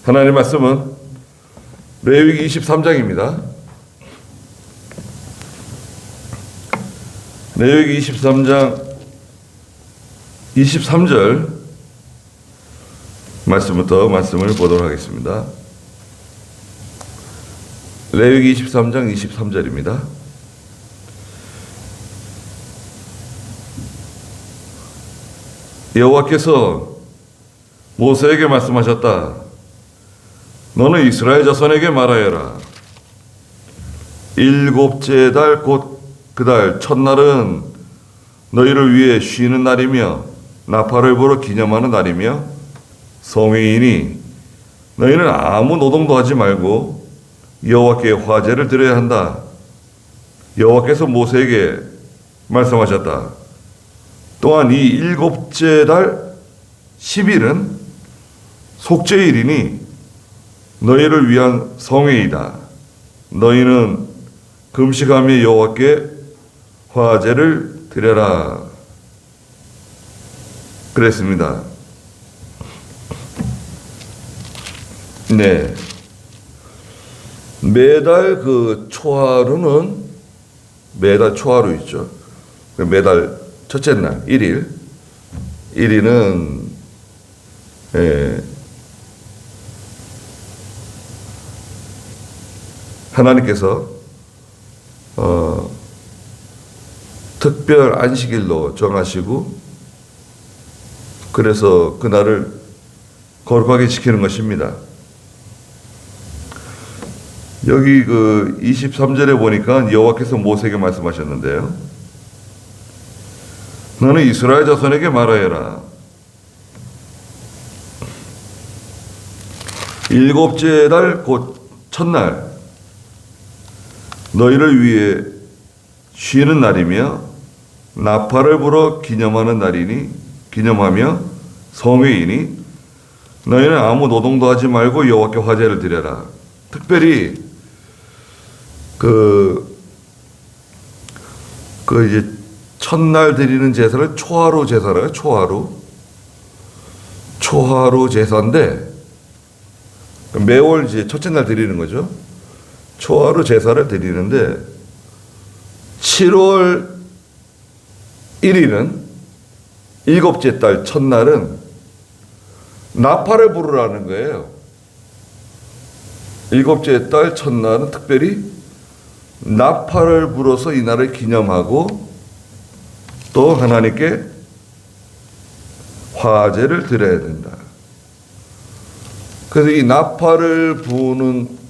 하나님의 말씀은 레위기 23장입니다. 레위기 23장 23절 말씀부터 말씀을 보도록 하겠습니다. 레위기 23장 23절입니다. 여호와께서 모세에게 말씀하셨다. 너는 이스라엘 자손에게 말하여라. 일곱째 달 곧 그 달 첫날은 너희를 위해 쉬는 날이며 나팔을 불어 기념하는 날이며 성회이니 너희는 아무 노동도 하지 말고 여호와께 화제를 드려야 한다. 여호와께서 모세에게 말씀하셨다. 또한 이 일곱째 달 10일은 속죄일이니 너희를 위한 성회이다. 너희는 금식하며 여호와께 화제를 드려라. 그랬습니다. 네. 매달 그 초하루는 매달 초하루 있죠. 매달 첫째 날 1일. 1일은 하나님께서 특별 안식일로 정하시고 그래서 그날을 거룩하게 지키는 것입니다. 여기 그 23절에 보니까 여호와께서 모세에게 말씀하셨는데요. 너는 이스라엘 자손에게 말하여라. 일곱째 달 곧 첫날 너희를 위해 쉬는 날이며 나팔을 불어 기념하며 성회이니 너희는 아무 노동도 하지 말고 여호와께 화제를 드려라. 특별히 이제 첫날 드리는 제사를 초하루 제사라요. 초하루 제사인데 매월 이제 첫째 날 드리는 거죠. 초하루 제사를 드리는데 7월 1일은 일곱째 달 첫날은 나팔을 부르라는 거예요. 일곱째 달 첫날은 특별히 나팔을 불어서 이 날을 기념하고 또 하나님께 화제를 드려야 된다. 그래서 이 나팔을 부는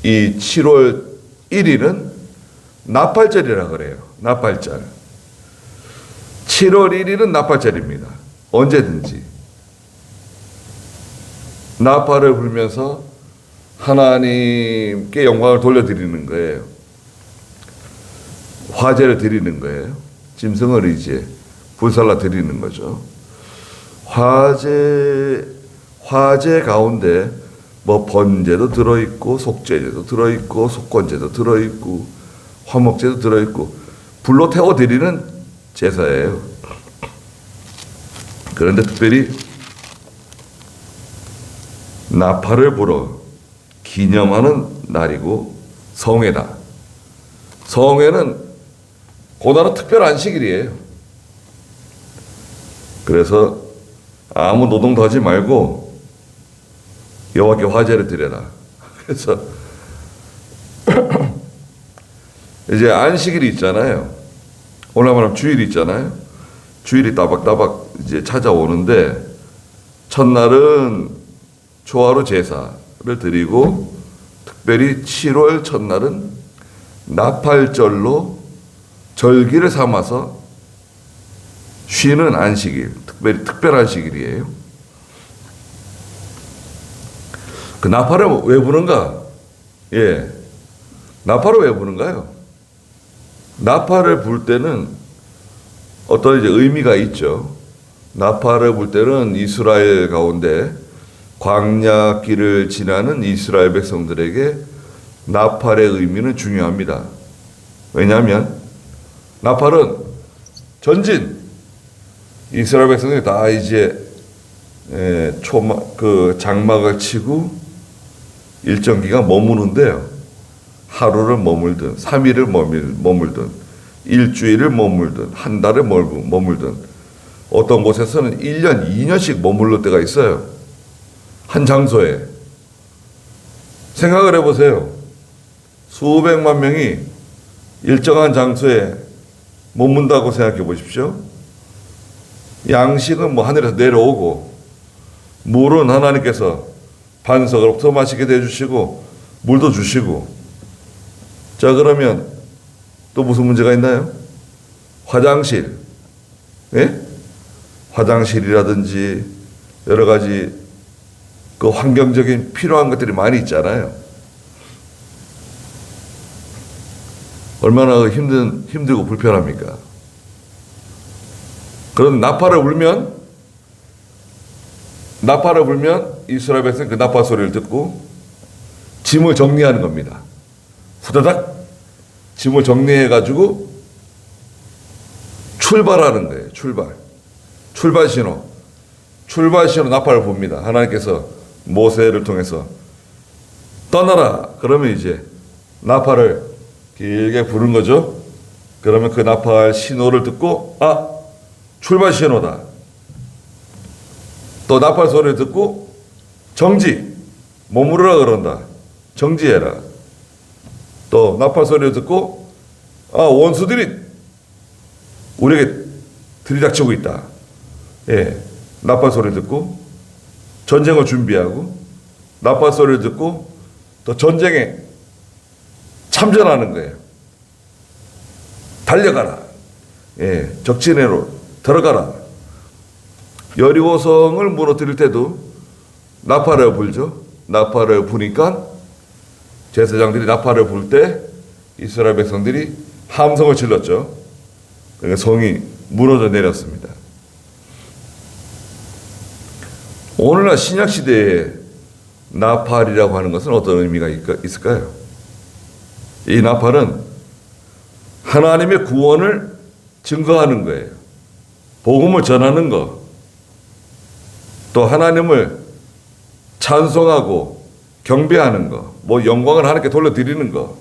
이 7월 1일은 나팔절이라 그래요. 나팔절. 7월 1일은 나팔절입니다. 언제든지 나팔을 불면서 하나님께 영광을 돌려드리는 거예요. 화제를 드리는 거예요. 짐승을 이제 불살라 드리는 거죠. 화제 가운데 뭐 번제도 들어있고 속죄제도 들어있고 속건제도 들어있고 화목제도 들어있고 불로 태워 드리는 제사예요. 그런데 특별히 나팔을 불어 기념하는 날이고 성회다. 성회는 고나라 특별 안식일이에요. 그래서 아무 노동도 하지 말고 여호와께 화제를 드려라. 그래서 이제 안식일이 있잖아요. 오늘 말하면 주일이 있잖아요. 주일이 따박따박 이제 찾아오는데 첫날은 초하루 제사를 드리고 특별히 7월 첫날은 나팔절로 절기를 삼아서 쉬는 안식일, 특별 안식일이에요. 그 나팔을 왜 부는가? 나팔을 왜 부는가요? 나팔을 불 때는 어떤 이제 의미가 있죠. 나팔을 불 때는 이스라엘 가운데 광야길을 지나는 이스라엘 백성들에게 나팔의 의미는 중요합니다. 왜냐하면 나팔은 전진, 이스라엘 백성들이 다 이제 장막을 치고 일정 기간 머무는데요. 하루를 머물든 3일을 머물든 일주일을 머물든 한 달을 머물든 어떤 곳에서는 1년, 2년씩 머물러 때가 있어요. 한 장소에. 생각을 해보세요. 수백만 명이 일정한 장소에 머문다고 생각해 보십시오. 양식은 뭐 하늘에서 내려오고 물은 하나님께서 반석으로부터 마시게 해주시고 물도 주시고. 자, 그러면 또 무슨 문제가 있나요? 화장실, 예? 화장실이라든지 여러 가지 그 환경적인 필요한 것들이 많이 있잖아요. 얼마나 힘들고 불편합니까? 그런 나팔을 불면 이스라엘 백성은 그 나팔 소리를 듣고 짐을 정리하는 겁니다. 후다닥 짐을 정리해가지고 출발하는 거예요. 출발 신호 나팔을 봅니다. 하나님께서 모세를 통해서 떠나라. 그러면 이제 나팔을 길게 부른 거죠. 그러면 그 나팔 신호를 듣고 출발 신호다. 또 나팔 소리를 듣고 정지, 머무르라 그런다. 정지해라. 또 나팔 소리를 듣고 원수들이 우리에게 들이닥치고 있다. 예, 나팔 소리를 듣고 전쟁을 준비하고 나팔 소리를 듣고 또 전쟁에 참전하는 거예요. 달려가라. 예, 적진으로 들어가라. 여리고성을 무너뜨릴 때도 나팔을 불죠. 나팔을 부니까 제사장들이 나팔을 불 때 이스라엘 백성들이 함성을 질렀죠. 그러니까 성이 무너져 내렸습니다. 오늘날 신약 시대에 나팔이라고 하는 것은 어떤 의미가 있을까요? 이 나팔은 하나님의 구원을 증거하는 거예요. 복음을 전하는 것, 또 하나님을 찬송하고 경배하는 것, 뭐 영광을 하나님께 돌려드리는 것,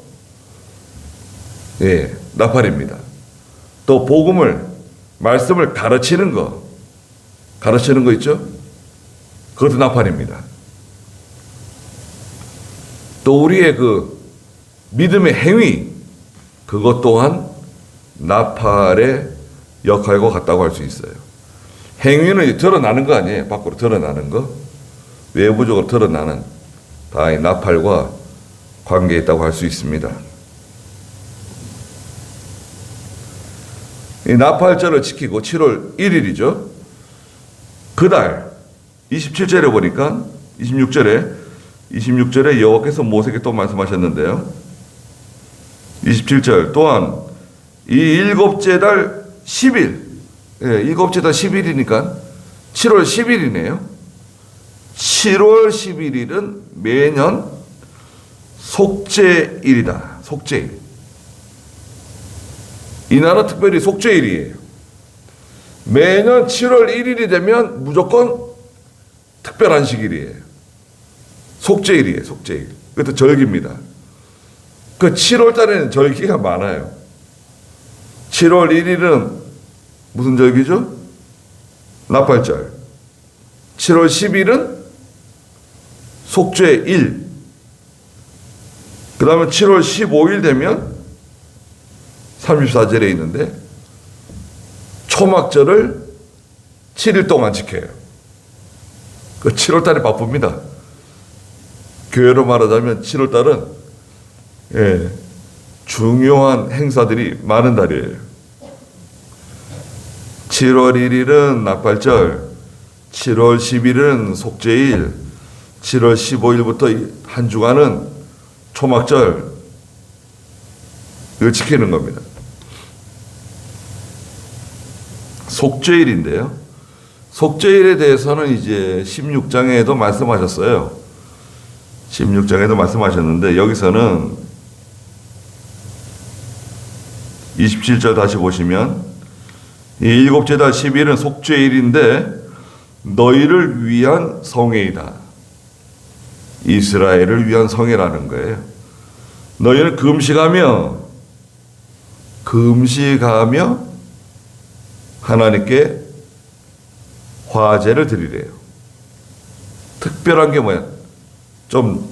예, 나팔입니다. 또 말씀을 가르치는 거 있죠? 그것도 나팔입니다. 또 우리의 그 믿음의 행위, 그것 또한 나팔의 역할과 같다고 할 수 있어요. 행위는 드러나는 거 아니에요. 밖으로 드러나는 거. 외부적으로 드러나는 다 이 나팔과 관계에 있다고 할 수 있습니다. 이 나팔절을 지키고 7월 1일이죠. 그달 27절에 보니까 26절에 여호와께서 모세에게 또 말씀하셨는데요. 27절 또한 이 일곱째 달 10일, 일곱째 달 10일이니까 7월 10일이네요. 7월 11일은 매년 속죄일이다. 속죄일. 이날은 특별히 속죄일이에요. 매년 7월 1일이 되면 무조건 특별한 시일이에요. 속죄일이에요. 속죄일. 그것도 절기입니다. 그 7월 달에는 절기가 많아요. 7월 1일은 무슨 절기죠? 나팔절. 7월 10일은 속죄일. 그 다음에 7월 15일 되면 34절에 있는데 초막절을 7일 동안 지켜요. 그 7월 달이 바쁩니다. 교회로 말하자면 7월 달은 중요한 행사들이 많은 달이에요. 7월 1일은 나팔절, 7월 10일은 속죄일, 7월 15일부터 한 주간은 초막절, 이걸 지키는 겁니다. 속죄일인데요. 속죄일에 대해서는 이제 16장에도 말씀하셨어요. 16장에도 말씀하셨는데 여기서는 27절 다시 보시면 이 일곱째 달 10일은 속죄일인데 너희를 위한 성회이다. 이스라엘을 위한 성회라는 거예요. 너희는 금식하며 하나님께 화제를 드리래요. 특별한 게 뭐야? 좀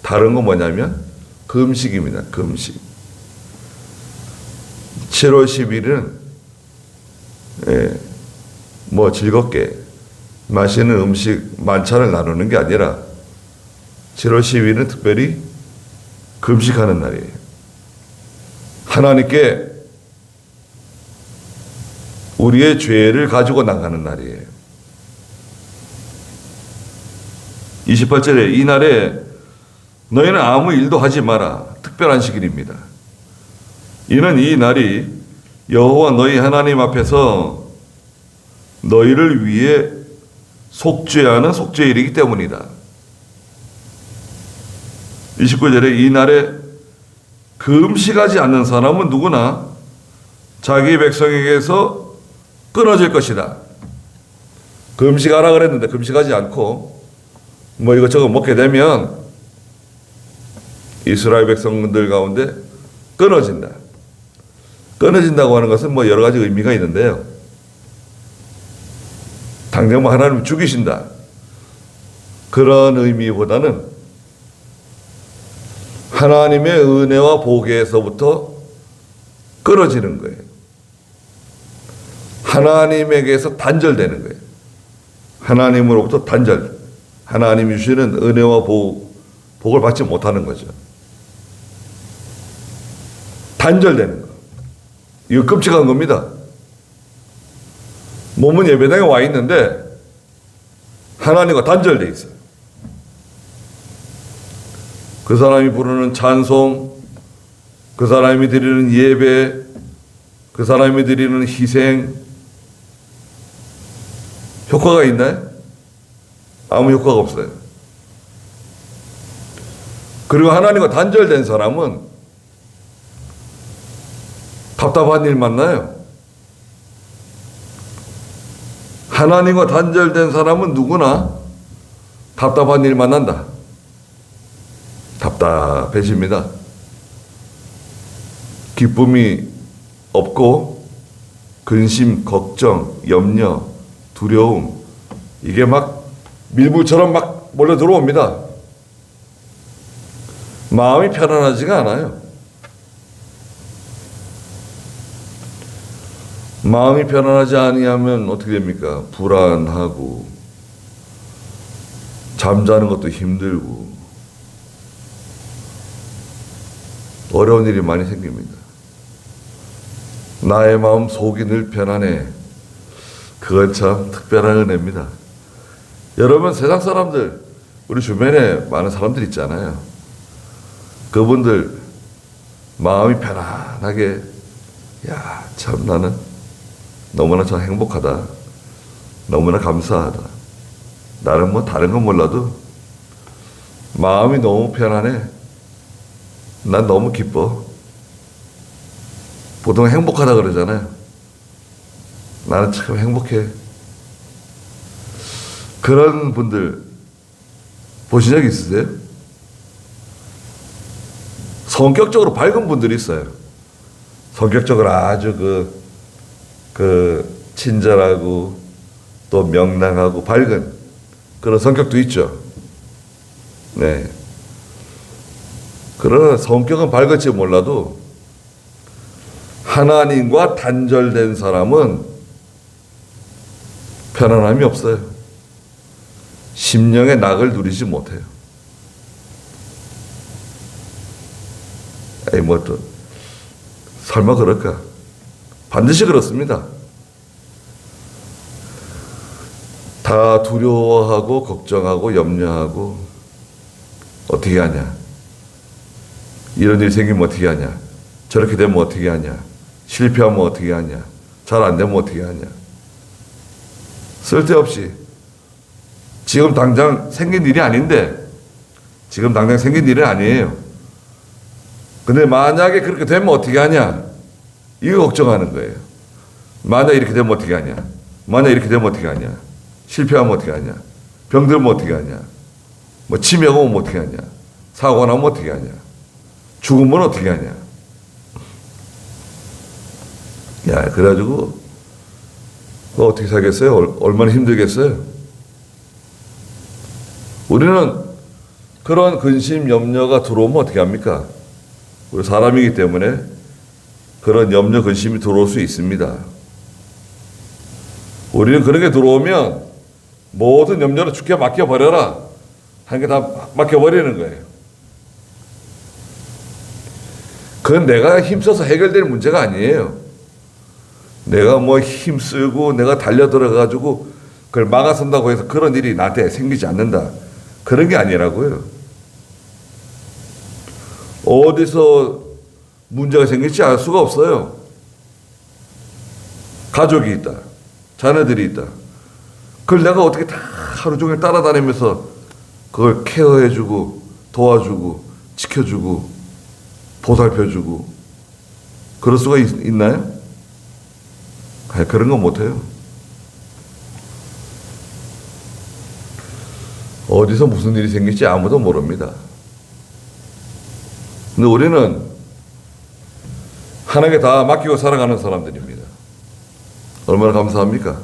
다른 거 뭐냐면 금식입니다. 금식. 7월 10일은 뭐 즐겁게 맛있는 음식 만찬을 나누는 게 아니라 7월 10일은 특별히 금식하는 날이에요. 하나님께 우리의 죄를 가지고 나가는 날이에요. 28절에 이날에 너희는 아무 일도 하지 마라. 특별한 시기입니다. 이는 이 날이 여호와 너희 하나님 앞에서 너희를 위해 속죄하는 속죄일이기 때문이다. 29절에 이 날에 금식하지 않는 사람은 누구나 자기 백성에게서 끊어질 것이다. 금식하라 그랬는데 금식하지 않고 뭐 이것저것 먹게 되면 이스라엘 백성들 가운데 끊어진다. 끊어진다고 하는 것은 뭐 여러 가지 의미가 있는데요. 당장 뭐 하나님 죽이신다. 그런 의미보다는 하나님의 은혜와 복에서부터 끊어지는 거예요. 하나님에게서 단절되는 거예요. 하나님으로부터 단절. 하나님이 주시는 은혜와 복을 받지 못하는 거죠. 단절되는 거. 이거 끔찍한 겁니다. 몸은 예배당에 와 있는데 하나님과 단절돼 있어요. 그 사람이 부르는 찬송, 그 사람이 드리는 예배, 그 사람이 드리는 희생, 효과가 있나요? 아무 효과가 없어요. 그리고 하나님과 단절된 사람은 답답한 일 만나요. 하나님과 단절된 사람은 누구나 답답한 일 만난다. 답답해집니다. 기쁨이 없고 근심, 걱정, 염려, 두려움 이게 막 밀물처럼 막 몰려 들어옵니다. 마음이 편안하지가 않아요. 마음이 편안하지 아니하면 어떻게 됩니까? 불안하고 잠자는 것도 힘들고 어려운 일이 많이 생깁니다. 나의 마음 속이 늘 편안해. 그건 참 특별한 은혜입니다. 여러분 세상 사람들 우리 주변에 많은 사람들 있잖아요. 그분들 마음이 편안하게 참 나는 너무나 참 행복하다. 너무나 감사하다. 나는 뭐 다른 건 몰라도 마음이 너무 편안해. 난 너무 기뻐. 보통 행복하다 그러잖아요. 나는 참 행복해. 그런 분들 보신 적 있으세요? 성격적으로 밝은 분들이 있어요. 성격적으로 아주 친절하고 또 명랑하고 밝은 그런 성격도 있죠. 네. 그러나 성격은 밝을지 몰라도 하나님과 단절된 사람은 편안함이 없어요. 심령의 낙을 누리지 못해요. 설마 그럴까? 반드시 그렇습니다. 다 두려워하고 걱정하고 염려하고 어떻게 하냐? 이런 일이 생기면 어떻게 하냐? 저렇게 되면 어떻게 하냐? 실패하면 어떻게 하냐? 잘 안 되면 어떻게 하냐? 쓸데없이 지금 당장 생긴 일이 아닌데 지금 당장 생긴 일은 아니에요. 근데 만약에 그렇게 되면 어떻게 하냐? 이거 걱정하는 거예요. 만약 이렇게 되면 어떻게 하냐? 만약 이렇게 되면 어떻게 하냐? 실패하면 어떻게 하냐? 병들면 어떻게 하냐? 뭐 치매가 오면 어떻게 하냐? 사고가 나면 어떻게 하냐? 죽으면 어떻게 하냐? 야, 그래가지고 어떻게 살겠어요? 얼마나 힘들겠어요? 우리는 그런 근심, 염려가 들어오면 어떻게 합니까? 우리 사람이기 때문에 그런 염려, 근심이 들어올 수 있습니다. 우리는 그런 게 들어오면 모든 염려를 주께 맡겨버려라. 한 개 다 맡겨버리는 거예요. 그건 내가 힘써서 해결될 문제가 아니에요. 내가 뭐 힘쓰고 내가 달려들어가지고 그걸 막아선다고 해서 그런 일이 나한테 생기지 않는다. 그런 게 아니라고요. 어디서 문제가 생길지 알 수가 없어요. 가족이 있다. 자녀들이 있다. 그걸 내가 어떻게 다 하루 종일 따라다니면서 그걸 케어해주고 도와주고 지켜주고 보살펴주고 그럴 수가 있나요? 그런 건 못해요. 어디서 무슨 일이 생길지 아무도 모릅니다. 근데 우리는 하나님께 다 맡기고 살아가는 사람들입니다. 얼마나 감사합니까?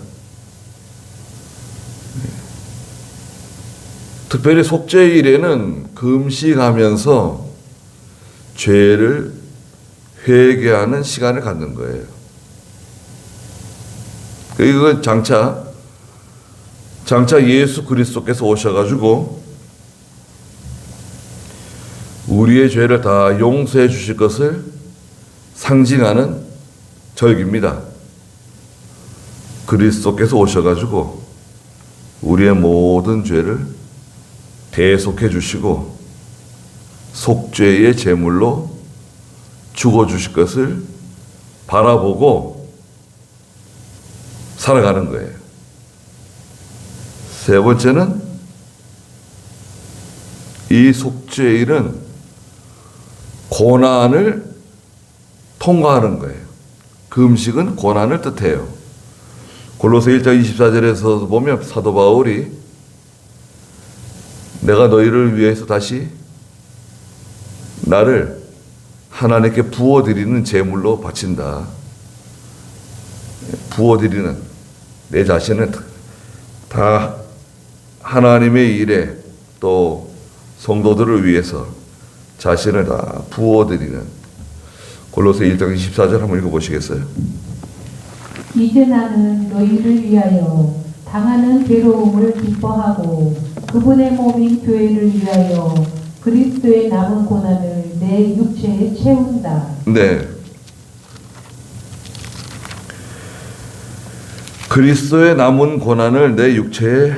특별히 속죄일에는 금식하면서 죄를 회개하는 시간을 갖는 거예요. 이건 장차 예수 그리스도께서 오셔가지고 우리의 죄를 다 용서해 주실 것을 상징하는 절기입니다. 그리스도께서 오셔가지고 우리의 모든 죄를 대속해 주시고 속죄의 제물로 죽어 주실 것을 바라보고 살아가는 거예요. 세 번째는 이 속죄일은 고난을 통과하는 거예요. 금식은 고난을 뜻해요. 골로새 1장 24절에서 보면 사도 바울이 내가 너희를 위해서 다시 나를 하나님께 부어드리는 제물로 바친다. 부어드리는 내 자신은 다 하나님의 일에 또 성도들을 위해서 자신을 다 부어드리는 골로새 1장 24절 한번 읽어보시겠어요? 이제 나는 너희를 위하여 당하는 괴로움을 기뻐하고 그분의 몸인 교회를 위하여 그리스도의 남은 고난을 내 육체에 채운다. 네. 그리스도의 남은 고난을 내 육체에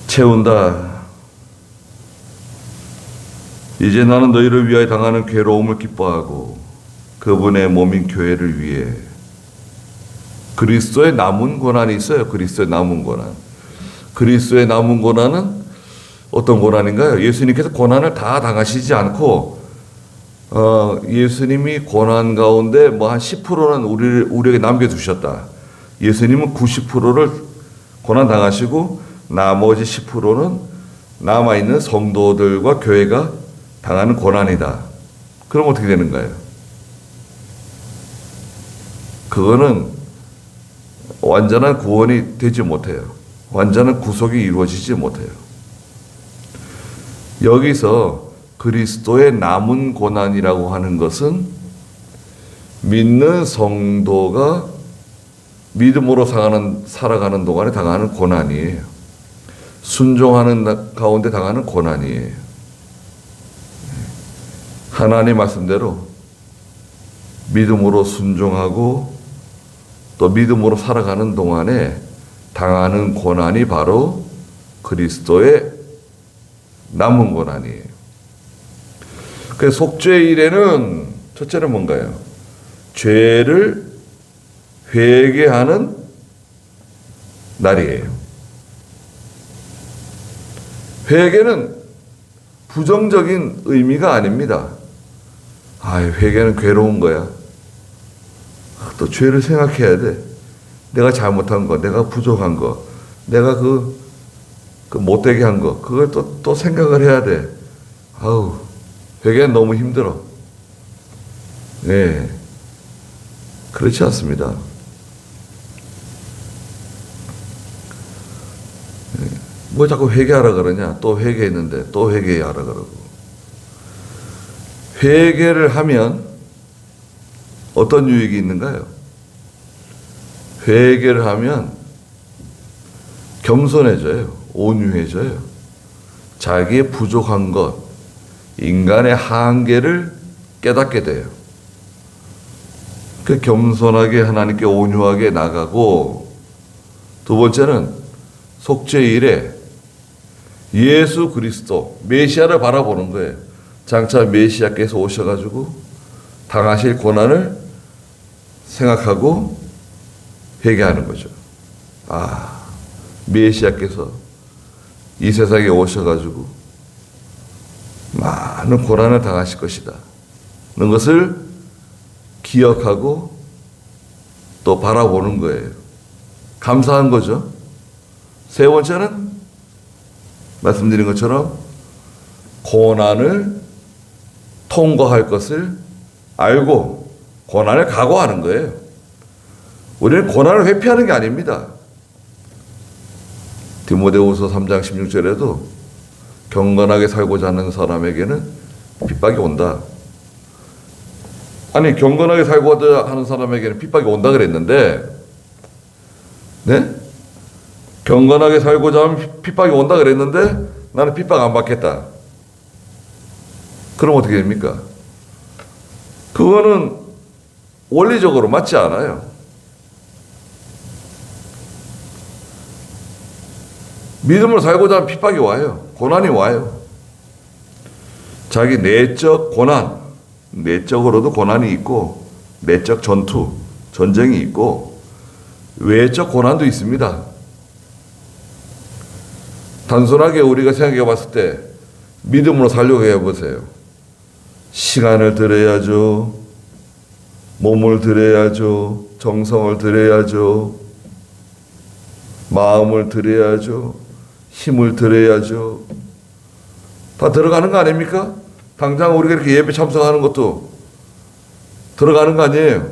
채운다. 이제 나는 너희를 위하여 당하는 괴로움을 기뻐하고 그분의 몸인 교회를 위해 그리스도의 남은 고난이 있어요. 그리스도의 남은 고난. 그리스도의 남은 고난은 어떤 고난인가요? 예수님께서 고난을 다 당하시지 않고 예수님이 고난 가운데 뭐 한 10%는 우리에게 남겨두셨다. 예수님은 90%를 고난 당하시고 나머지 10%는 남아있는 성도들과 교회가 당하는 고난이다. 그럼 어떻게 되는 거예요? 그거는 완전한 구원이 되지 못해요. 완전한 구속이 이루어지지 못해요. 여기서 그리스도의 남은 고난이라고 하는 것은 믿는 성도가 믿음으로 살아가는 동안에 당하는 고난이에요. 순종하는 가운데 당하는 고난이에요. 하나님 말씀대로 믿음으로 순종하고 또 믿음으로 살아가는 동안에 당하는 고난이 바로 그리스도의 남은 고난이에요. 그 속죄일에는 첫째는 뭔가요? 죄를 회개하는 날이에요. 회개는 부정적인 의미가 아닙니다. 회개는 괴로운 거야. 또 죄를 생각해야 돼. 내가 잘못한 거, 내가 부족한 거, 내가 그 못되게 한 거, 그걸 또 생각을 해야 돼. 아우, 회개는 너무 힘들어. 네. 그렇지 않습니다. 뭐 자꾸 회개하라 그러냐? 또 회개했는데 또 회개하라 그러고. 회개를 하면 어떤 유익이 있는가요? 회개를 하면 겸손해져요. 온유해져요. 자기의 부족한 것, 인간의 한계를 깨닫게 돼요. 그 겸손하게 하나님께 온유하게 나가고, 두 번째는 속죄일에 예수 그리스도 메시아를 바라보는 거예요. 장차 메시아께서 오셔가지고 당하실 고난을 생각하고 회개하는 거죠. 아, 메시아께서 이 세상에 오셔가지고 많은 고난을 당하실 것이다. 그런 것을 기억하고 또 바라보는 거예요. 감사한 거죠. 세 번째는 말씀드린 것처럼 고난을 통과할 것을 알고 고난을 각오하는 거예요. 우리는 고난을 회피하는 게 아닙니다. 디모데후서 3장 16절에도 경건하게 살고자 하는 사람에게는 핍박이 온다. 아니, 경건하게 살고자 하는 사람에게는 핍박이 온다 그랬는데, 네? 경건하게 살고자 하면 핍박이 온다 그랬는데 나는 핍박 안 받겠다. 그럼 어떻게 됩니까? 그거는 원리적으로 맞지 않아요. 믿음으로 살고자 하면 핍박이 와요. 고난이 와요. 자기 내적 고난, 내적으로도 고난이 있고, 내적 전투, 전쟁이 있고, 외적 고난도 있습니다. 단순하게 우리가 생각해 봤을 때 믿음으로 살려고 해보세요. 시간을 들여야죠. 몸을 들여야죠. 정성을 들여야죠. 마음을 들여야죠. 힘을 들여야죠. 다 들어가는 거 아닙니까? 당장 우리가 이렇게 예배 참석하는 것도 들어가는 거 아니에요?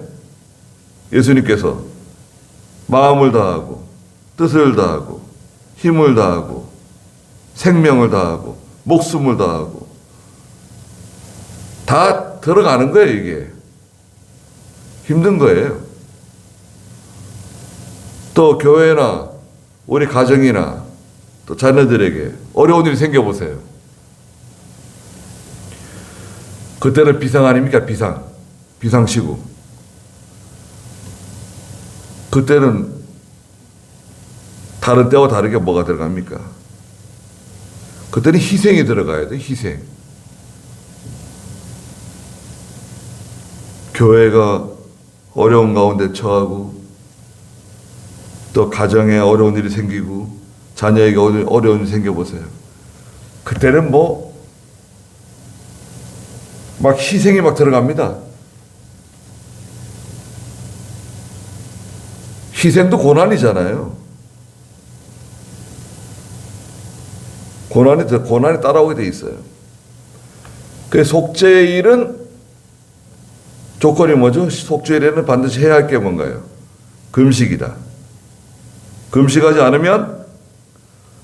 예수님께서 마음을 다하고 뜻을 다하고 힘을 다하고 생명을 다하고 목숨을 다하고 다 들어가는 거예요. 이게 힘든 거예요. 또 교회나 우리 가정이나 또 자녀들에게 어려운 일이 생겨보세요. 그때는 비상 아닙니까? 비상시구. 그때는 다른 때와 다르게 뭐가 들어갑니까? 그때는 희생이 들어가야 돼. 희생. 교회가 어려운 가운데 처하고 또 가정에 어려운 일이 생기고 자녀에게 어려운 일이 생겨보세요. 그때는 막 희생이 막 들어갑니다. 희생도 고난이잖아요. 고난이 따라오게 돼 있어요. 그 속죄일은 조건이 뭐죠? 속죄일에는 반드시 해야 할 게 뭔가요? 금식이다. 금식하지 않으면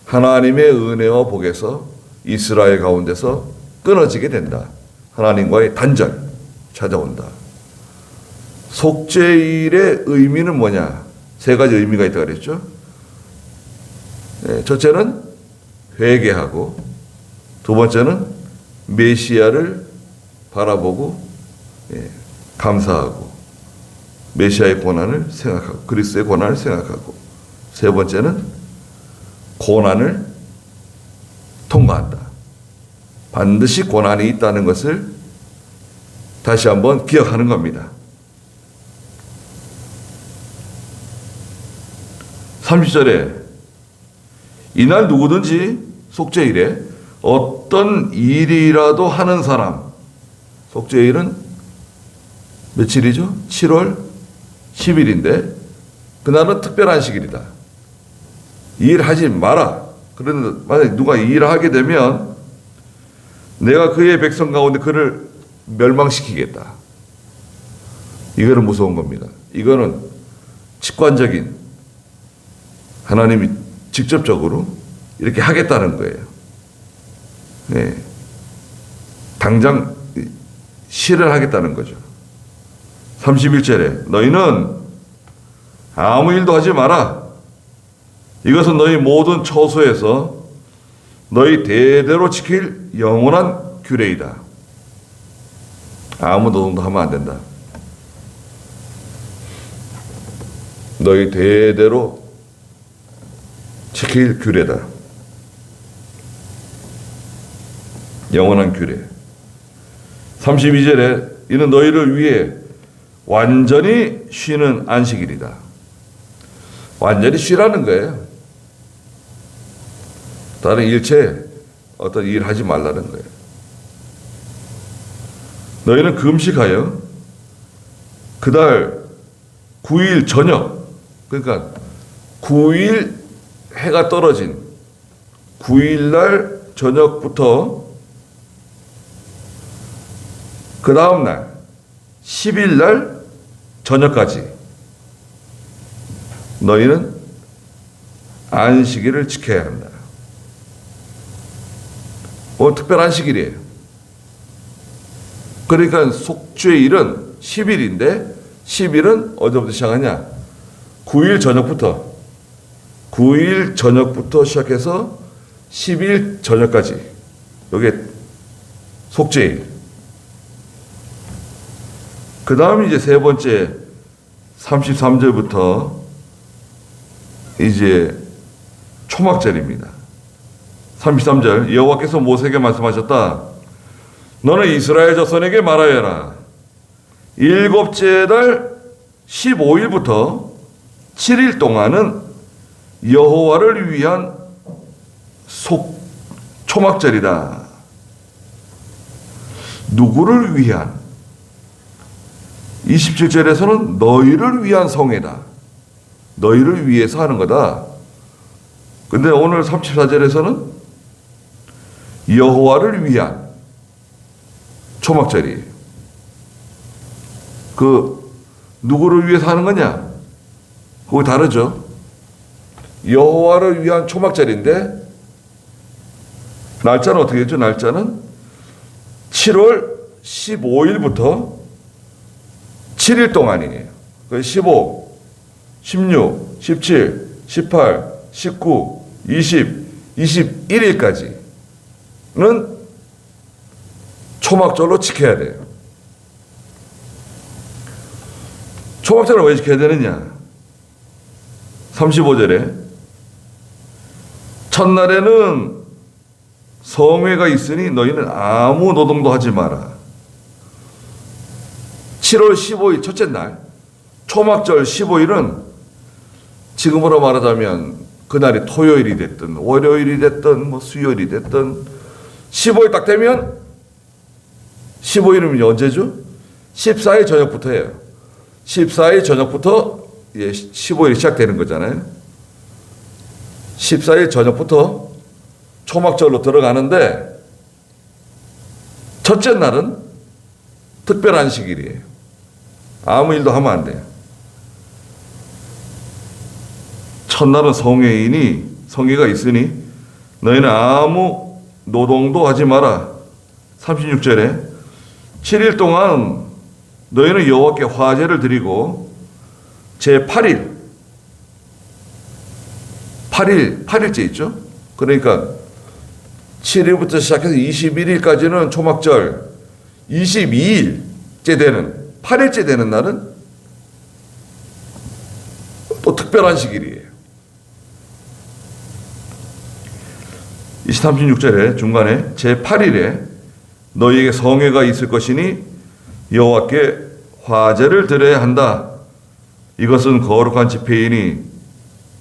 하나님의 은혜와 복에서 이스라엘 가운데서 끊어지게 된다. 하나님과의 단절 찾아온다. 속죄일의 의미는 뭐냐? 세 가지 의미가 있다고 그랬죠. 네, 첫째는 회개하고, 두 번째는 메시아를 바라보고 감사하고, 메시아의 고난을 생각하고, 그리스도의 고난을 생각하고, 세 번째는 고난을 통과한다. 반드시 고난이 있다는 것을 다시 한번 기억하는 겁니다. 30절에 이날 누구든지 속죄일에 어떤 일이라도 하는 사람, 속죄일은 며칠이죠? 7월 10일인데 그날은 특별한 시기이다. 일하지 마라. 그런데 만약에 누가 일을 하게 되면 내가 그의 백성 가운데 그를 멸망시키겠다. 이거는 무서운 겁니다. 이거는 직관적인, 하나님이 직접적으로 이렇게 하겠다는 거예요. 네. 당장 실현하겠다는 거죠. 31절에 너희는 아무 일도 하지 마라. 이것은 너희 모든 처소에서 너희 대대로 지킬 영원한 규례이다. 아무 노동도 하면 안 된다. 너희 대대로 지킬 규례다. 영원한 규례. 32절에 이는 너희를 위해 완전히 쉬는 안식일이다. 완전히 쉬라는 거예요. 다른 일체 어떤 일 하지 말라는 거예요. 너희는 금식하여 그달 9일 저녁, 그러니까 9일 해가 떨어진 9일 날 저녁부터 그 다음 날 10일 날 저녁까지 너희는 안식일을 지켜야 한다. 특별한 시기이에요. 그러니까 속죄일은 10일인데 10일은 어디부터 시작하냐? 9일 저녁부터 시작해서 10일 저녁까지. 이게 속죄일. 그 다음 이제 세 번째 33절부터 이제 초막절입니다. 33절 여호와께서 모세에게 말씀하셨다. 너는 이스라엘 자손에게 말하여라. 일곱째 달 15일부터 7일 동안은 여호와를 위한 초막절이다. 누구를 위한? 27절에서는 너희를 위한 성회다. 너희를 위해서 하는 거다. 근데 오늘 34절에서는 여호와를 위한 초막절이에요. 누구를 위해서 하는 거냐? 그거 다르죠. 여호와를 위한 초막절인데 날짜는 어떻게 됐죠? 날짜는 7월 15일부터 7일 동안이에요. 15, 16, 17, 18, 19, 20, 21일까지는 초막절로 지켜야 돼요. 초막절을 왜 지켜야 되느냐? 35절에 첫날에는 성회가 있으니 너희는 아무 노동도 하지 마라. 7월 15일 첫째 날 초막절 15일은 지금으로 말하자면 그날이 토요일이 됐든 월요일이 됐든 수요일이 됐든 15일 딱 되면 15일이면 언제죠? 14일 저녁부터예요. 14일 저녁부터 15일이 시작되는 거잖아요. 14일 저녁부터 초막절로 들어가는데 첫째 날은 특별한 시기이에요. 아무 일도 하면 안 돼요. 첫날은 성회가 있으니 너희는 아무 노동도 하지 마라. 36절에 7일 동안 너희는 여호와께 화제를 드리고 제8일 8일째 있죠. 그러니까 7일부터 시작해서 21일까지는 초막절, 22일째 되는 8일째 되는 날은 또 특별한 시기이에요. 36절에 중간에 제8일에 너희에게 성회가 있을 것이니 여호와께 화제를 드려야 한다. 이것은 거룩한 집회이니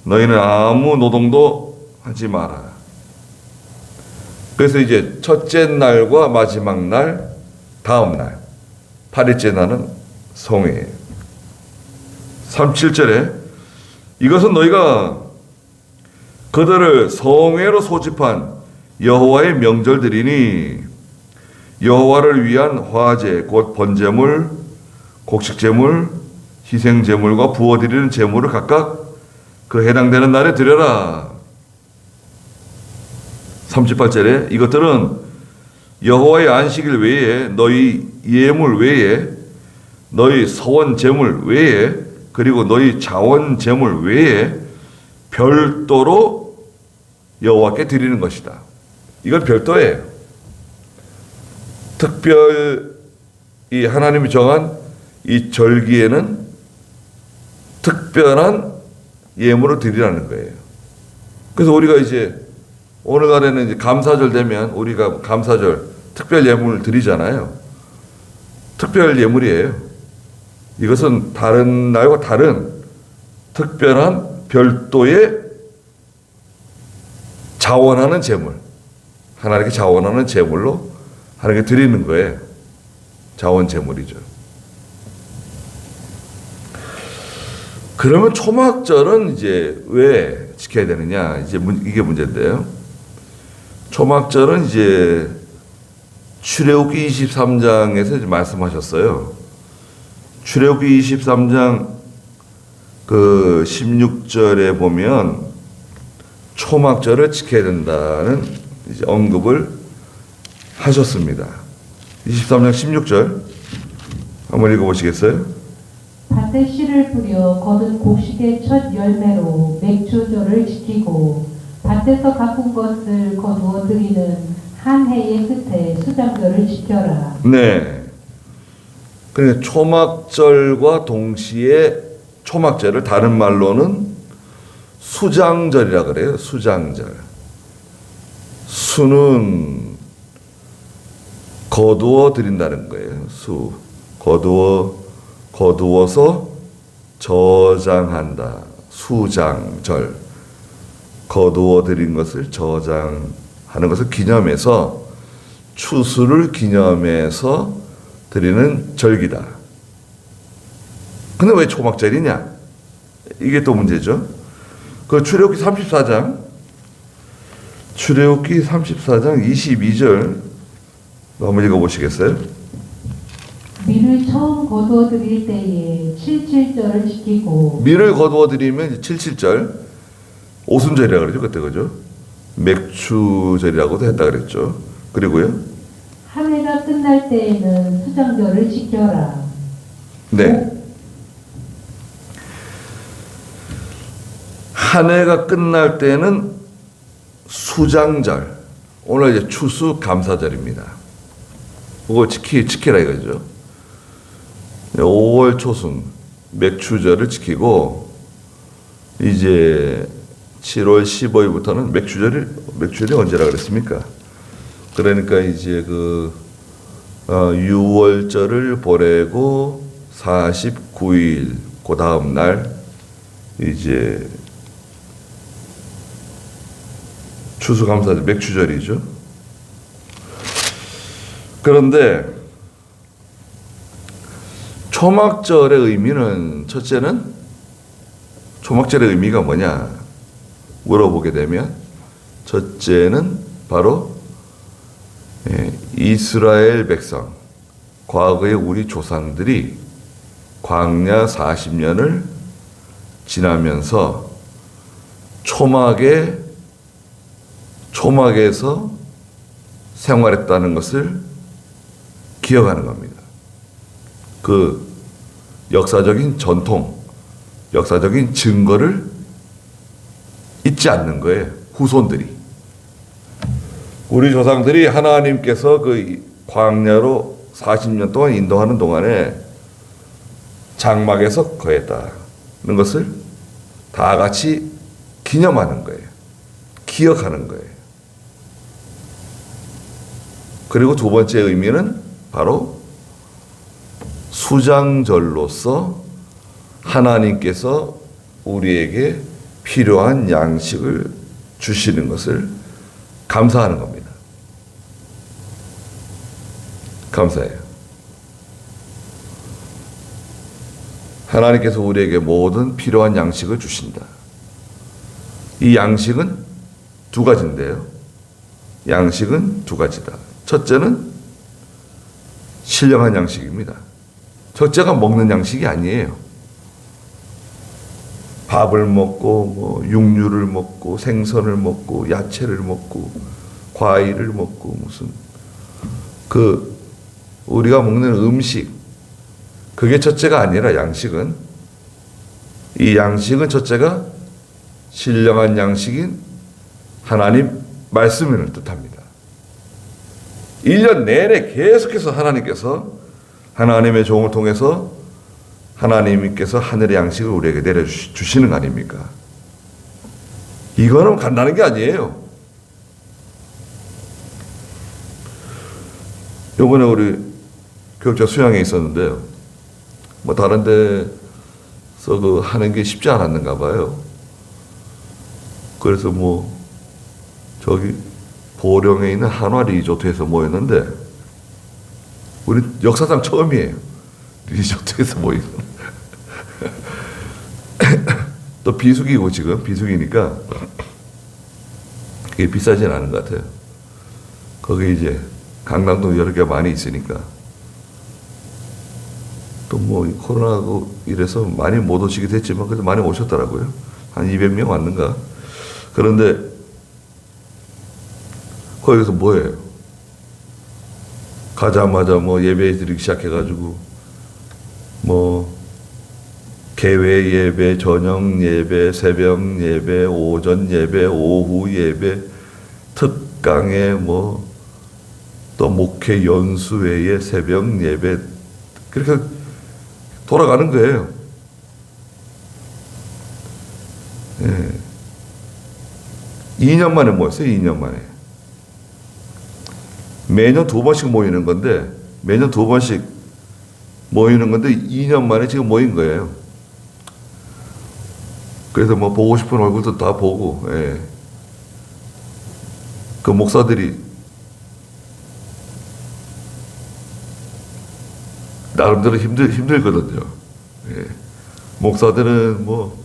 너희는 아무 노동도 하지 마라. 그래서 이제 첫째 날과 마지막 날, 다음 날, 8일째 날은 성회예요. 37절에 이것은 너희가 그들을 성회로 소집한 여호와의 명절들이니 여호와를 위한 화제 곧 번제물, 곡식제물, 희생제물과 부어드리는 제물을 각각 그 해당되는 날에 드려라. 38절에 이것들은 여호와의 안식일 외에 너희 예물 외에 너희 서원 제물 외에 그리고 너희 자원 제물 외에 별도로 여호와께 드리는 것이다. 이건 별도예요. 특별히 하나님이 정한 이 절기에는 특별한 예물을 드리라는 거예요. 그래서 우리가 이제 오늘날에는 이제 감사절 되면 우리가 감사절 특별 예물을 드리잖아요. 특별 예물이에요. 이것은 다른 날과 다른 특별한 별도의 자원하는 제물, 하나님께 자원하는 제물로 하나님께 드리는 거예요. 자원 제물이죠. 그러면 초막절은 이제 왜 지켜야 되느냐? 이제 이게 문제인데요. 초막절은 이제 출애굽기 23장에서 말씀하셨어요. 출애굽기 23장 그 16절에 보면 초막절을 지켜야 된다는 이제 언급을 하셨습니다. 23장 16절 한번 읽어보시겠어요? 밭에 씨를 뿌려 거둔 곡식의 첫 열매로 맥주절을 지키고 밭에서 가꾼 것을 거두어 드리는 한 해의 끝에 수장절을 지켜라. 네. 그러니까 초막절과 동시에 초막절을 다른 말로는 수장절이라 그래요. 수장절. 수는 거두어 드린다는 거예요. 수. 거두어서 저장한다. 수장절. 거두어 드린 것을 저장하는 것을 기념해서 추수를 기념해서 드리는 절기다. 근데 왜 초막절이냐? 이게 또 문제죠. 그 출애굽기 34장 22절 한번 읽어보시겠어요? 밀을 처음 거두어 드릴 때에 77절을 지키고 밀을 거두어 드리면 77절 오순절이라고 그러죠. 그때 그죠? 맥추절이라고도 했다 그랬죠. 그리고요. 한 해가 끝날 때에는 수장절을 지켜라. 네. 한 해가 끝날 때는 수장절. 오늘 이제 추수감사절입니다. 그거 지키라 이거죠. 5월 초순 맥추절을 지키고 이제 7월 15일부터는 맥주절이 언제라 그랬습니까? 그러니까 이제 6월절을 보내고 49일 그 다음 날 이제 추수감사절 맥주절이죠. 그런데 초막절의 의미는 첫째는 초막절의 의미가 뭐냐 물어보게 되면 첫째는 바로 이스라엘 백성 과거의 우리 조상들이 광야 40년을 지나면서 초막에서 생활했다는 것을 기억하는 겁니다. 그 역사적인 전통, 역사적인 증거를 잊지 않는 거예요. 후손들이. 우리 조상들이 하나님께서 그 광야로 40년 동안 인도하는 동안에 장막에서 거했다는 것을 다 같이 기념하는 거예요. 기억하는 거예요. 그리고 두 번째 의미는 바로 수장절로서 하나님께서 우리에게 필요한 양식을 주시는 것을 감사하는 겁니다. 감사해요. 하나님께서 우리에게 모든 필요한 양식을 주신다. 이 양식은 두 가지인데요. 양식은 두 가지다. 첫째는 신령한 양식입니다. 첫째가 먹는 양식이 아니에요. 밥을 먹고 뭐 육류를 먹고 생선을 먹고 야채를 먹고 과일을 먹고 무슨 그 우리가 먹는 음식 그게 첫째가 아니라 양식은 이 양식은 첫째가 신령한 양식인 하나님 말씀을 뜻합니다. 1년 내내 계속해서 하나님께서 하나님의 종을 통해서 하나님께서 하늘의 양식을 우리에게 내려주시는 거 아닙니까? 이거는 간단한 게 아니에요. 요번에 우리 교육자 수양회 있었는데요. 뭐 다른 데서 그 하는 게 쉽지 않았는가 봐요. 그래서 뭐 저기 보령에 있는 한화 리조트에서 모였는데 우리 역사상 처음이에요. 리조트에서 모이는. 또 비수기고 지금 비수기니까 그게 비싸진 않은 것 같아요. 거기 이제 강남도 여러 개가 많이 있으니까 또 뭐 코로나고 이래서 많이 못 오시기도 했지만 그래도 많이 오셨더라고요. 한 200명 왔는가. 그런데 거기서 뭐예요? 가자마자 뭐 예배 드리기 시작해가지고 뭐 개회 예배, 저녁 예배, 새벽 예배, 오전 예배, 오후 예배, 특강에 뭐 또 목회 연수회에 새벽 예배 그렇게 돌아가는 거예요. 예. 2년 만에 모였어요. 2년 만에. 매년 2번씩 모이는 건데 매년 2번씩 모이는 건데 2년 만에 지금 모인 거예요. 그래서 뭐 보고 싶은 얼굴도 다 보고, 예. 그 목사들이 나름대로 힘들거든요. 예. 목사들은 뭐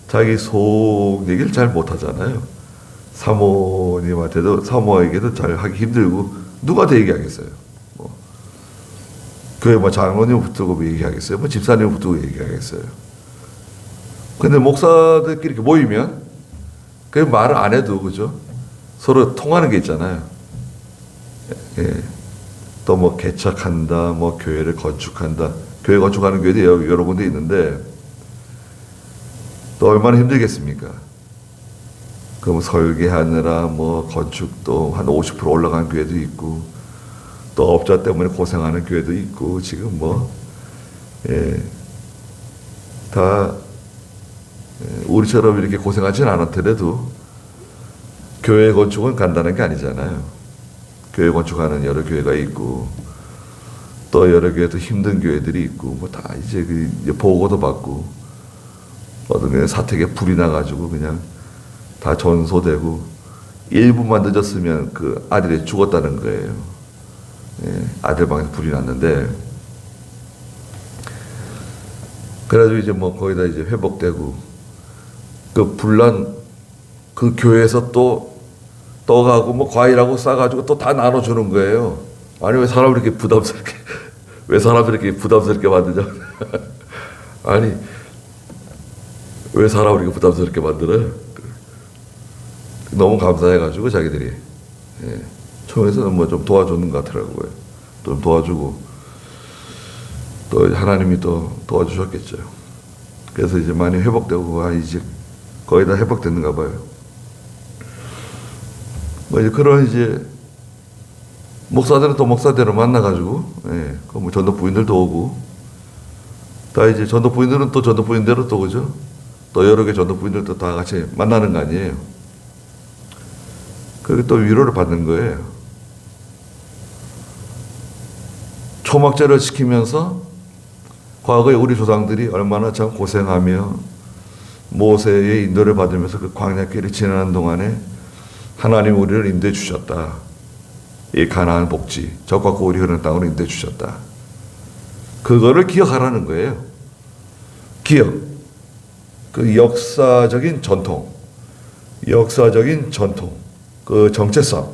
자기 속 얘기를 잘 못하잖아요. 사모님한테도 사모에게도 잘 하기 힘들고 누구한테 얘기하겠어요. 뭐 교회 뭐 장로님 붙들고 얘기하겠어요. 뭐 집사님 붙들고 얘기하겠어요. 근데 목사들끼리 이렇게 모이면 그 말을 안 해도 그죠? 서로 통하는 게 있잖아요. 예. 또 뭐 개척한다, 뭐 교회를 건축한다. 교회 건축하는 교회도 여러 군데 있는데 또 얼마나 힘들겠습니까? 그럼 설계하느라 뭐 건축도 한 50% 올라간 교회도 있고 또 업자 때문에 고생하는 교회도 있고 지금 뭐 예, 다 우리처럼 이렇게 고생하진 않았더라도 교회 건축은 간단한 게 아니잖아요. 교회 건축하는 여러 교회가 있고 또 여러 교회도 힘든 교회들이 있고 뭐 다 이제 그 보고도 받고 어떤 교회 사택에 불이 나가지고 그냥 다 전소되고 1분만 늦었으면 그 아들이 죽었다는 거예요. 예, 아들 방에서 불이 났는데 그래가지고 이제 뭐 거기다 이제 회복되고 그 불난 그 교회에서 또 떡하고 뭐 과일하고 싸가지고 또 다 나눠주는 거예요. 아니 왜 사람을 이렇게 부담스럽게 만드냐? 아니 왜 사람을 이렇게 부담스럽게 만들어요? 너무 감사해가지고 자기들이 예, 총에서는 뭐 좀 도와주는 것 같더라고요. 좀 도와주고 또 하나님이 또 도와주셨겠죠. 그래서 이제 많이 회복되고 이제 거의 다 회복됐는가 봐요. 뭐 이제 그런 이제 목사들은 또 목사대로 만나가지고 예, 그 뭐 전도 부인들도 오고 다 이제 전도 부인들은 또 전도 부인대로 또 그죠? 또 여러 개 전도 부인들도 다 같이 만나는 거 아니에요. 그리고 또 위로를 받는 거예요. 초막절을 지키면서 과거에 우리 조상들이 얼마나 참 고생하며 모세의 인도를 받으면서 그 광야길을 지나는 동안에 하나님 우리를 인도해 주셨다. 이 가나안 복지, 적과 고울이 흐르는 땅으로 인도해 주셨다. 그거를 기억하라는 거예요. 기억. 그 역사적인 전통. 역사적인 전통, 그 정체성,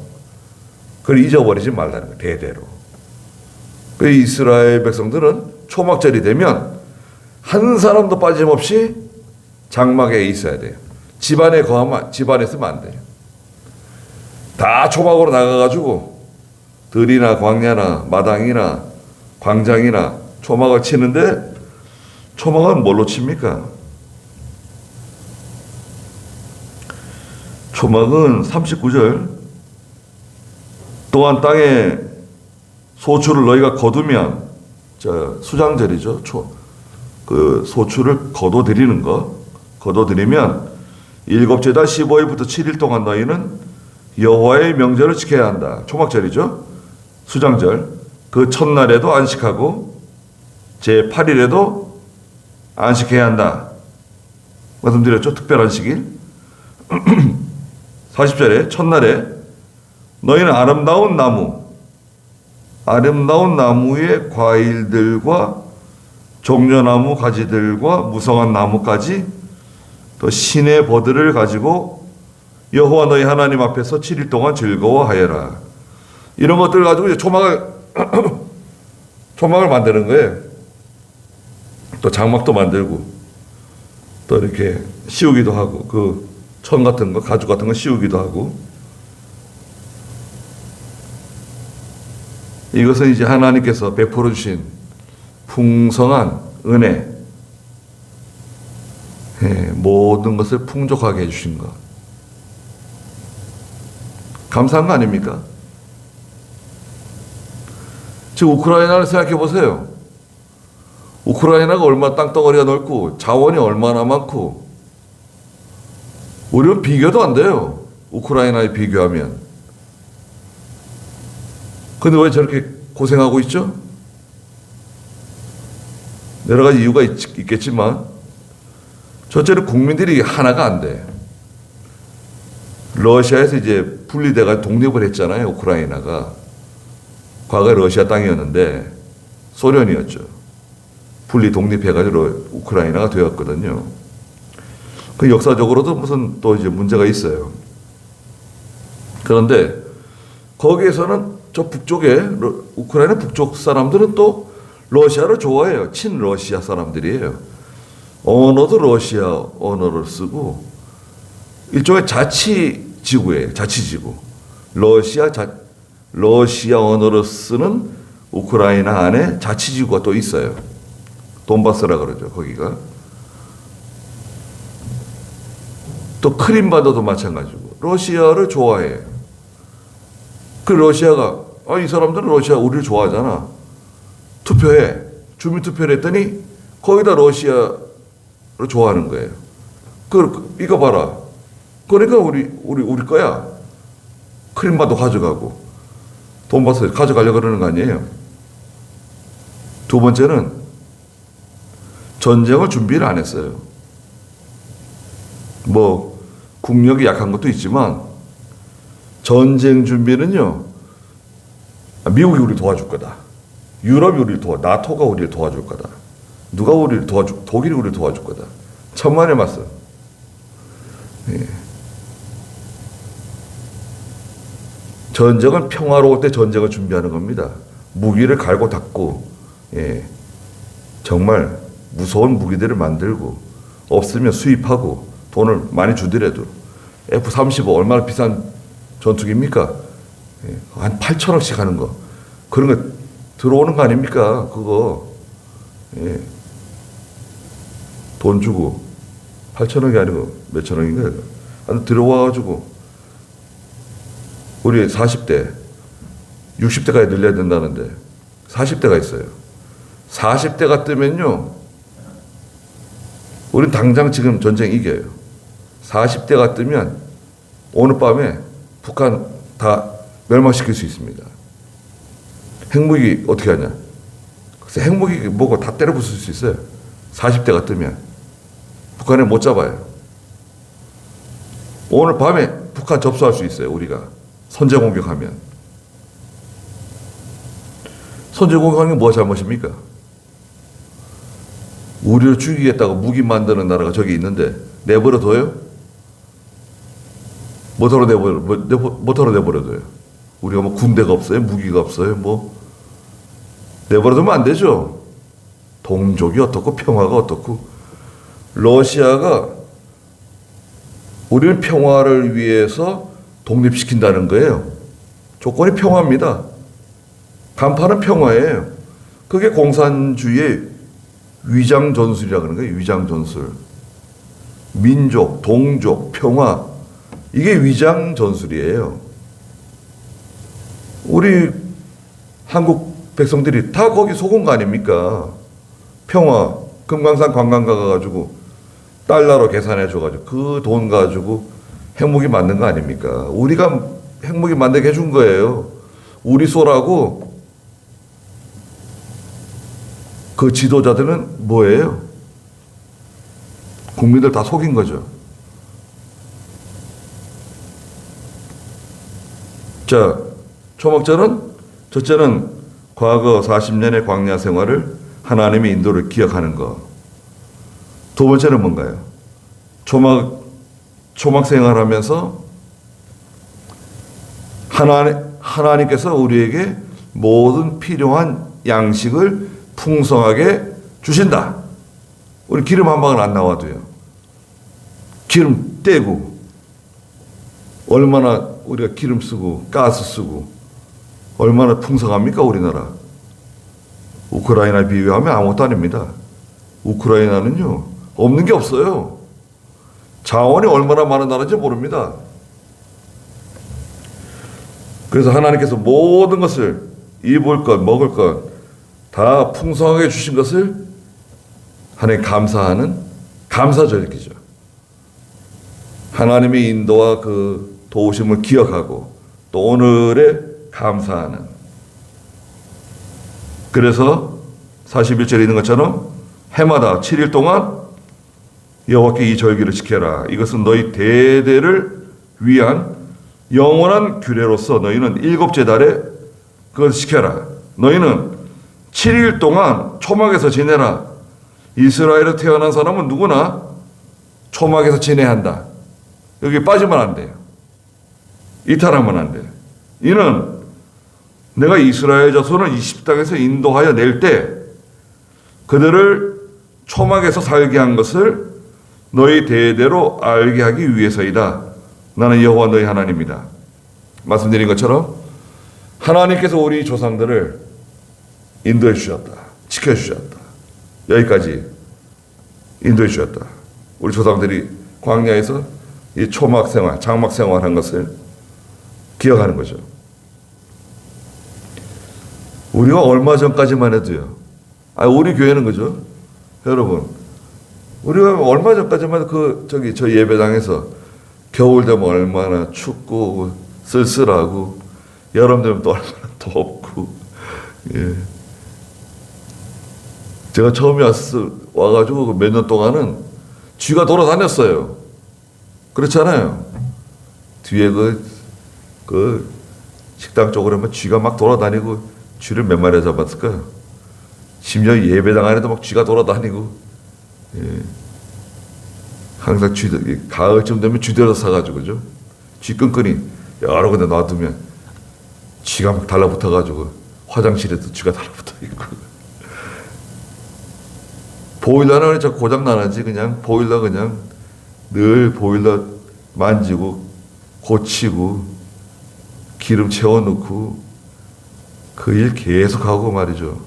그걸 잊어버리지 말라는 거예요. 대대로. 그 이스라엘 백성들은 초막절이 되면 한 사람도 빠짐없이 장막에 있어야 돼요. 집안에 집안에 있으면 안 돼요. 다 초막으로 나가가지고 들이나 광야나 마당이나 광장이나 초막을 치는데, 초막은 뭘로 칩니까? 초막은 39절, 또한 땅에 소출을 너희가 거두면, 수장절이죠. 그 소출을 거둬들이는 거, 거둬들이면 일곱째 달 15일부터 7일 동안 너희는 여호와의 명절을 지켜야 한다. 초막절이죠. 수장절. 그 첫날에도 안식하고 제 8일에도 안식해야 한다. 말씀드렸죠. 특별 안식일. 40절에 첫날에 너희는 아름다운 나무의 과일들과 종려나무 가지들과 무성한 나무까지 또 신의 버들을 가지고 여호와 너희 하나님 앞에서 7일 동안 즐거워하여라. 이런 것들을 가지고 이제 초막을 만드는 거예요. 또 장막도 만들고 또 이렇게 씌우기도 하고, 그 천 같은 거, 가죽 같은 거 씌우기도 하고. 이것은 이제 하나님께서 베풀어 주신 풍성한 은혜, 모든 것을 풍족하게 해주신 것, 감사한 거 아닙니까? 지금 우크라이나를 생각해 보세요. 우크라이나가 얼마나 땅덩어리가 넓고 자원이 얼마나 많고, 우리는 비교도 안 돼요. 우크라이나에 비교하면. 근데 왜 저렇게 고생하고 있죠? 여러 가지 이유가 있겠지만, 첫째는 국민들이 하나가 안 돼. 러시아에서 이제 분리돼가 독립을 했잖아요. 우크라이나가. 과거에 러시아 땅이었는데 소련이었죠. 분리 독립해가지고 우크라이나가 되었거든요. 그 역사적으로도 무슨 또 이제 문제가 있어요. 그런데 거기에서는 저 북쪽에, 우크라이나 북쪽 사람들은 또 러시아를 좋아해요. 친러시아 사람들이에요. 언어도 러시아 언어를 쓰고, 일종의 자치지구예요. 자치지구. 러시아 언어를 쓰는 우크라이나 안에 자치지구가 또 있어요. 돈바스라 그러죠. 거기가. 또 크림반도도 마찬가지고 러시아를 좋아해요. 그 러시아가, 이 사람들은 러시아 우리를 좋아하잖아. 투표해. 주민투표를 했더니 거기다 러시아를 좋아하는 거예요. 이거 봐라. 그러니까 우리 거야. 크림반도 가져가고 돈바스 가져가려고 그러는 거 아니에요. 두 번째는 전쟁을 준비를 안 했어요. 뭐 국력이 약한 것도 있지만 전쟁 준비는요, 미국이 우리를 도와줄 거다. 유럽이 우리를 나토가 우리를 도와줄 거다. 누가 우리를 독일이 우리를 도와줄 거다. 천만의 말씀. 예. 전쟁은 평화로울 때 전쟁을 준비하는 겁니다. 무기를 갈고 닦고, 정말 무서운 무기들을 만들고, 없으면 수입하고, 돈을 많이 주더라도, F-35 얼마나 비싼 전투기입니까? 한 8천억씩 하는 거. 그런 거 들어오는 거 아닙니까? 그거. 돈 주고, 8천억이 아니고 몇천억인가요? 들어와가지고, 우리 40대, 60대까지 늘려야 된다는데 40대가 있어요. 40대가 뜨면요, 우린 당장 지금 전쟁 이겨요. 40대가 뜨면 오늘 밤에 북한 다 멸망시킬 수 있습니다. 핵무기 어떻게 하냐? 그래서 핵무기 뭐고 다 때려 부술 수 있어요. 40대가 뜨면 북한을 못 잡아요. 오늘 밤에 북한 접수할 수 있어요. 우리가 선제 공격하면. 선제 공격하는 게 뭐가 잘못입니까? 우리를 죽이겠다고 무기 만드는 나라가 저기 있는데 내버려 둬요? 못하러 내버려둬요. 우리가 뭐 군대가 없어요, 무기가 없어요, 뭐 내버려두면 안 되죠. 동족이 어떻고 평화가 어떻고. 러시아가 우리는 평화를 위해서 독립시킨다는 거예요. 조건이 평화입니다. 간판은 평화예요. 그게 공산주의의 위장 전술이라 그러는 거예요. 위장 전술. 민족, 동족, 평화. 이게 위장 전술이에요. 우리 한국 백성들이 다 거기 속은 거 아닙니까? 평화. 금강산 관광가 가가지고 달러로 계산해 줘가지고 그 돈 가지고 핵무기 만든 거 아닙니까? 우리가 핵무기 만들게 해준 거예요. 우리 쏘라고. 그 지도자들은 뭐예요? 국민들 다 속인 거죠. 자, 초막절은 첫째는 과거 40년의 광야 생활을 하나님의 인도를 기억하는 것. 두 번째는 뭔가요? 초막 생활하면서 하나님께서 우리에게 모든 필요한 양식을 풍성하게 주신다. 우리 기름 한 방울 안 나와도요. 기름 떼고 얼마나 우리가 기름 쓰고 가스 쓰고 얼마나 풍성합니까 우리나라. 우크라이나 비교하면 아무것도 아닙니다. 우크라이나는요 없는 게 없어요. 자원이 얼마나 많은 나라인지 모릅니다. 그래서 하나님께서 모든 것을 입을 것 먹을 것 다 풍성하게 주신 것을 하나님 감사하는 감사절기죠. 하나님의 인도와 그 도우심을 기억하고 또 오늘에 감사하는. 그래서 41절에 있는 것처럼 해마다 7일 동안 여호와께 이 절기를 지켜라. 이것은 너희 대대를 위한 영원한 규례로서 너희는 일곱째 달에 그것을 지켜라. 너희는 7일 동안 초막에서 지내라. 이스라엘에 태어난 사람은 누구나 초막에서 지내야 한다. 여기 빠지면 안 돼요. 이탈하면 안 돼요. 이는 내가 이스라엘 자손을 이집트 땅에서 인도하여 낼 때 그들을 초막에서 살게 한 것을 너희 대대로 알게 하기 위해서이다. 나는 여호와 너희 하나님이다. 말씀드린 것처럼 하나님께서 우리 조상들을 인도해 주셨다. 지켜 주셨다. 여기까지 인도해 주셨다. 우리 조상들이 광야에서 이 초막 생활, 장막 생활한 것을 기억하는 거죠. 우리가 얼마 전까지만 해도요. 우리 교회는 그죠? 여러분, 우리가 얼마 전까지만 해도 저 예배당에서 겨울 되면 얼마나 춥고 쓸쓸하고 여름 되면 또 얼마나 덥고. 예. 제가 처음에 와가지고 몇 년 동안은 쥐가 돌아다녔어요. 그렇잖아요. 뒤에 그 식당 쪽으로 하면 쥐가 막 돌아다니고 쥐를 몇 마리 잡았을까요? 심지어 예배당 안에도 막 쥐가 돌아다니고. 예. 항상 가을쯤 되면 쥐들어 사가지고, 그죠? 쥐 끈끈이 여러 군데 놔두면 쥐가 막 달라붙어가지고 화장실에도 쥐가 달라붙어 있고. 보일러는 자꾸 고장나는지 그냥 보일러 그냥 늘 보일러 만지고 고치고 기름 채워놓고 그 일 계속 하고 말이죠.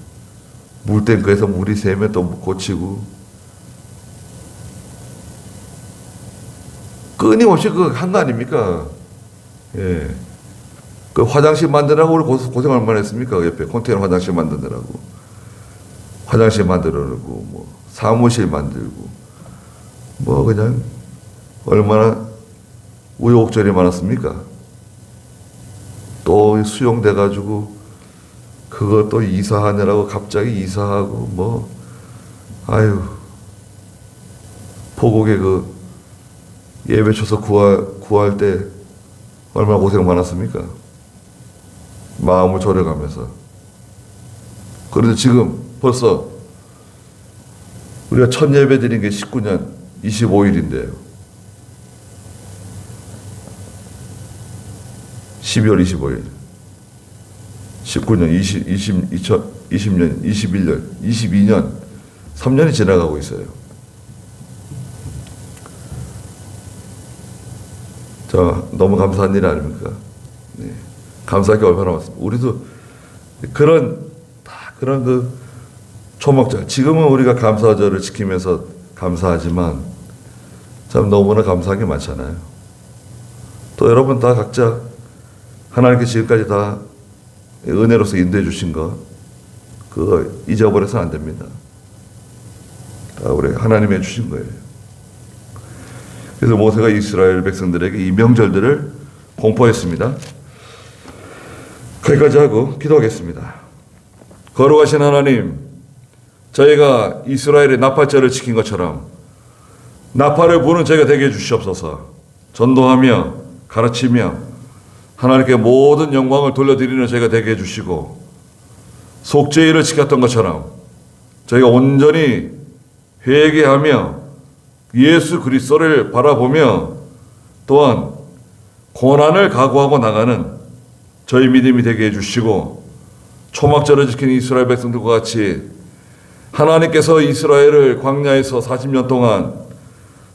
물탱크에서 물이 새면 또 고치고 끊임없이 한 거 아닙니까? 예. 그 화장실 만드느라고 우리 고생 얼마나 했습니까? 그 옆에 컨테이너 화장실 만드느라고. 화장실 만들어놓고, 뭐, 사무실 만들고, 뭐, 그냥, 얼마나 우여곡절이 많았습니까? 또 수용돼가지고, 그거 또 이사하느라고 갑자기 이사하고, 뭐, 아유, 포곡에 예배초서 구할 때 얼마나 고생 많았습니까? 마음을 졸여가면서. 그런데 지금 벌써 우리가 첫 예배 드린 게 19년 25일인데요. 12월 25일 19년 2020년 21년 22년 3년이 지나가고 있어요. 자, 너무 감사한 일 아닙니까? 네. 감사할 게 얼마나 많습니까? 우리도 그런 그 초목절, 지금은 우리가 감사절을 지키면서 감사하지만 참 너무나 감사한 게 많잖아요. 또 여러분 다 각자 하나님께 지금까지 다 은혜로서 인도해 주신 거 그거 잊어버려서는 안 됩니다. 다 우리 하나님이 주신 거예요. 그래서 모세가 이스라엘 백성들에게 이 명절들을 공포했습니다. 거기까지 하고 기도하겠습니다. 거룩하신 하나님, 저희가 이스라엘의 나팔절을 지킨 것처럼 나팔을 부는 저희가 되게 해주시옵소서. 전도하며 가르치며 하나님께 모든 영광을 돌려드리는 저희가 되게 해주시고, 속죄일을 지켰던 것처럼 저희가 온전히 회개하며 예수 그리스도를 바라보며 또한 고난을 각오하고 나가는 저희 믿음이 되게 해주시고, 초막절을 지킨 이스라엘 백성들과 같이 하나님께서 이스라엘을 광야에서 40년 동안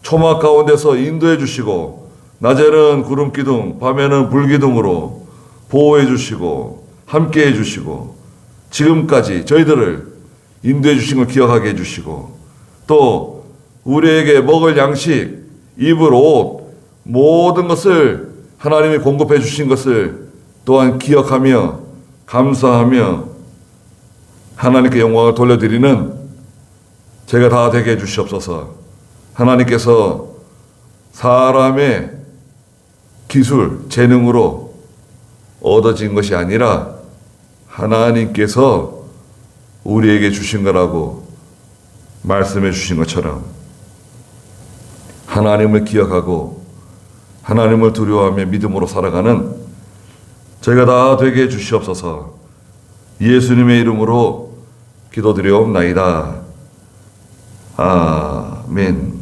초막 가운데서 인도해 주시고, 낮에는 구름 기둥, 밤에는 불 기둥으로 보호해 주시고 함께 해 주시고 지금까지 저희들을 인도해 주신 걸 기억하게 해 주시고, 또 우리에게 먹을 양식, 입을 옷, 모든 것을 하나님이 공급해 주신 것을 또한 기억하며 감사하며 하나님께 영광을 돌려드리는 제가 다 되게 해주시옵소서. 하나님께서 사람의 기술, 재능으로 얻어진 것이 아니라 하나님께서 우리에게 주신 거라고 말씀해 주신 것처럼 하나님을 기억하고 하나님을 두려워하며 믿음으로 살아가는 저희가 다 되게 해 주시옵소서. 예수님의 이름으로 기도드리옵나이다. 아멘.